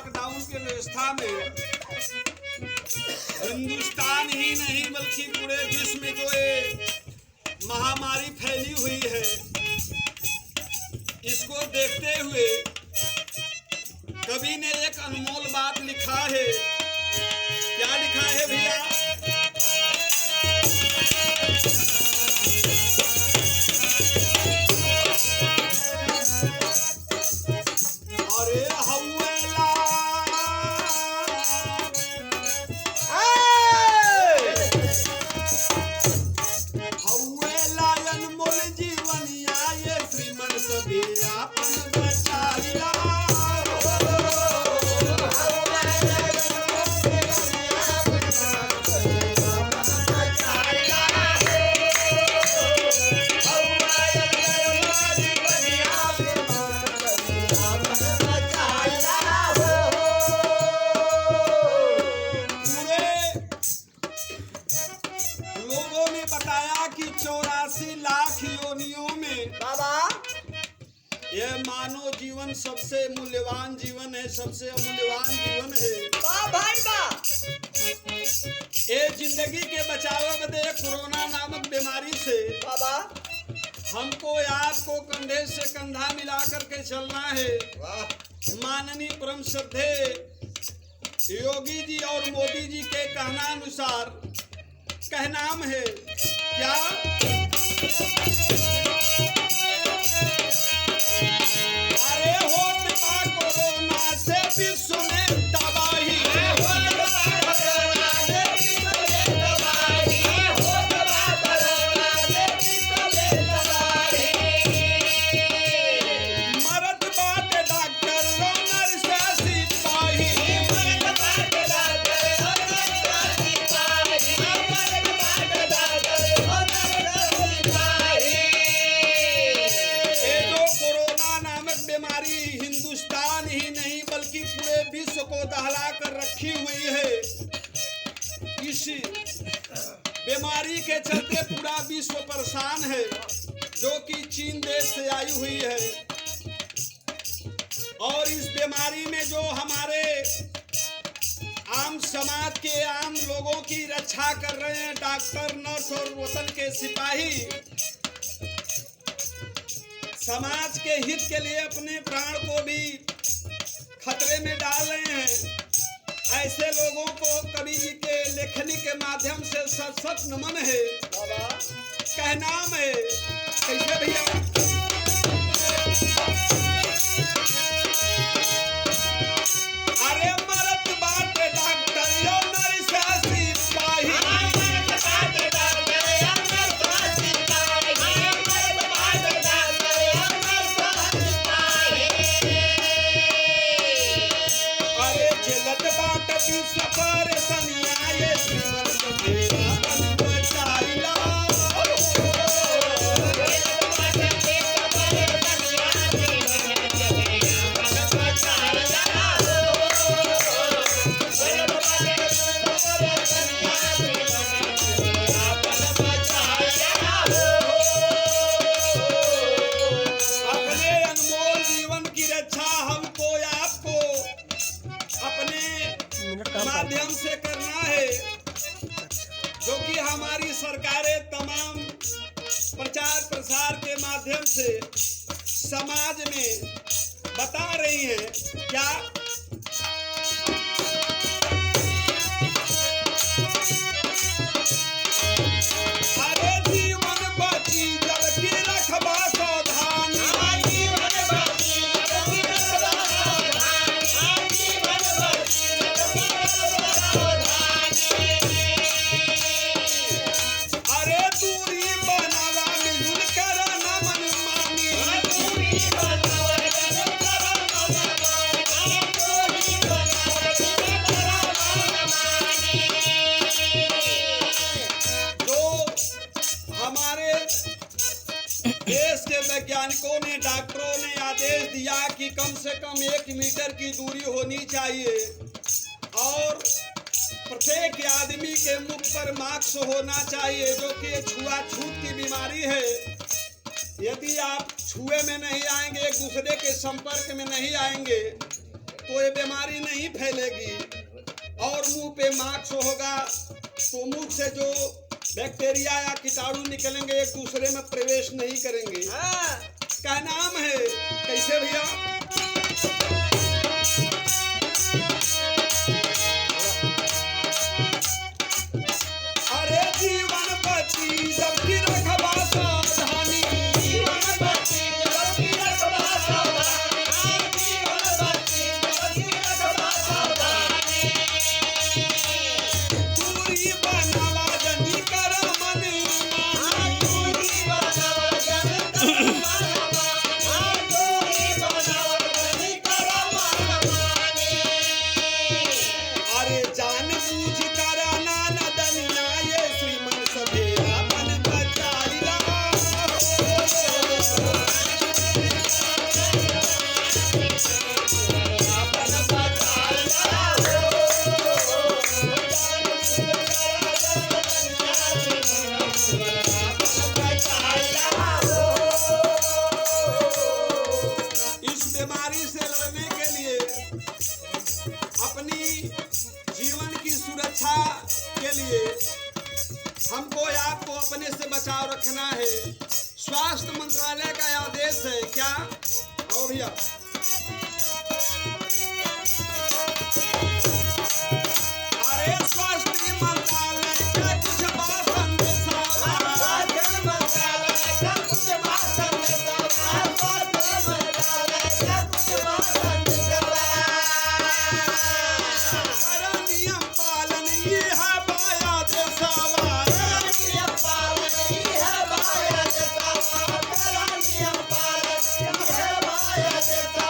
Lockdown की व्यवस्था में हिंदुस्तान ही नहीं बल्कि पूरे विश्व में जो ये महामारी फैली हुई है, इसको देखते हुए कवि ने एक अनमोल बात लिखा है। क्या लिखा है भैया? अरे हौला हौला अनमोल जीवनिया ये श्रीमन सभी आपन बचाइला। बताया कि 84 लाख योनियों में बाबा यह मानव जीवन सबसे मूल्यवान जीवन है, सबसे अमूल्यवान जीवन है। भाई बा ये जिंदगी के बचाव बदे कोरोना नामक बीमारी से बाबा हमको आपको कंधे से कंधा मिला करके चलना है। वाह माननीय परम श्रद्धे योगी जी और मोदी जी के कहना अनुसार कहनाम है क्या? अरे होत बा कोरोना से विश्व में तबाही, मरत बाटे डॉक्टर नर्स सिपाही, बीमारी हिंदुस्तान ही नहीं बल्कि पूरे विश्व को दहला कर रखी हुई है। इस बीमारी के चलते पूरा विश्व परेशान है, जो कि चीन देश से आई हुई है। और इस बीमारी में जो हमारे आम समाज के आम लोगों की रक्षा कर रहे हैं डॉक्टर नर्स और वतन के सिपाही, समाज के हित के लिए अपने प्राण को भी खतरे में डाल रहे हैं। ऐसे लोगों को कवि जी के लेखनी के माध्यम से सत सत नमन है। बाबा कहनाम है कैसे भैया? अरे मरत बाटे डॉक्टर यो नर्स सिपाही, सफर सनिया ये श्रीमन सभेरा बन बचाइला। अपने अनमोल जीवन की रक्षा हमको आपको अपने माध्यम से करना है, जो कि हमारी सरकारें तमाम प्रचार प्रसार के माध्यम से समाज में बता रही हैं। क्या? अरे जीवन बची जल की रखबा सावधान, देश के वैज्ञानिकों ने डॉक्टरों ने आदेश दिया कि कम से कम 1 मीटर की दूरी होनी चाहिए और प्रत्येक आदमी के मुख पर मास्क होना चाहिए, जो कि छुआछूत की बीमारी है। यदि आप छुए में नहीं आएंगे, एक दूसरे के संपर्क में नहीं आएंगे, तो ये बीमारी नहीं फैलेगी। और मुंह पे मास्क होगा तो मुंह से जो बैक्टीरिया या कीटाणु निकलेंगे एक दूसरे में प्रवेश नहीं करेंगे। हाँ, क्या नाम है? कैसे भैया? अरे जीवन बची जबकि रखबा सावधानी, जीवन बची जबकि रखबा सावधानी, जीवन बची जबकि रखबा सावधानी। दूरी बनावा जनी कर मन मानी, दूरी बनावा जन कर मन मानी, दूरी बनावा जन कर मन मानी। अरे जान बूझ कर नाना दनिया ये श्रीमन सभेरा मन बचाइला। अपन बचाइला इस बीमारी से लड़ने के लिए अपनी जीवन की सुरक्षा के लिए हमको या आपको अपने से बचाव रखना है। स्वास्थ्य मंत्रालय का आदेश है क्या? आओ भैया। अरे स्वास्थ्य मंत्रालय का कुछ बात संदेशा, स्वास्थ्य मंत्रालय का कुछ भाषण देता, स्वास्थ्य मंत्रालय का कुछ भाषण देता। करा नियम पालन ये है बाया देशवा। नियम पालन ही है बाया देता, करा नियम पालन ही है बाया देता।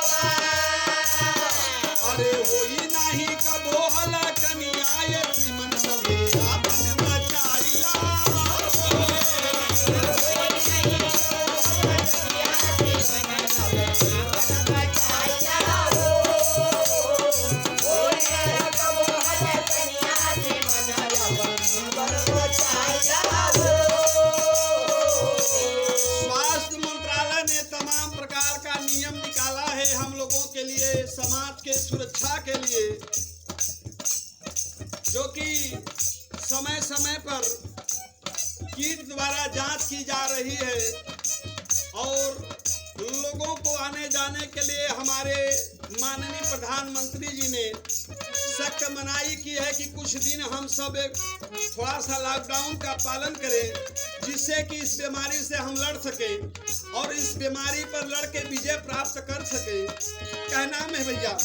अरे होई नहीं कबो हला कनिया ये श्रीमन सभेरा मन बचाइला। स्वास्थ्य मंत्रालय ने तमाम प्रकार का नियम निकाला है हम लोगों के लिए, समाज के सुरक्षा के लिए, जो कि समय समय पर कीट द्वारा जांच की जा रही है। और लोगों को आने जाने के लिए हमारे माननीय प्रधानमंत्री जी ने सख्त मनाही की है कि कुछ दिन हम सब एक थोड़ा सा लॉकडाउन का पालन करें, जिससे कि इस बीमारी से हम लड़ सके और इस बीमारी पर लड़ के विजय प्राप्त कर सके। क्या नाम है भैया?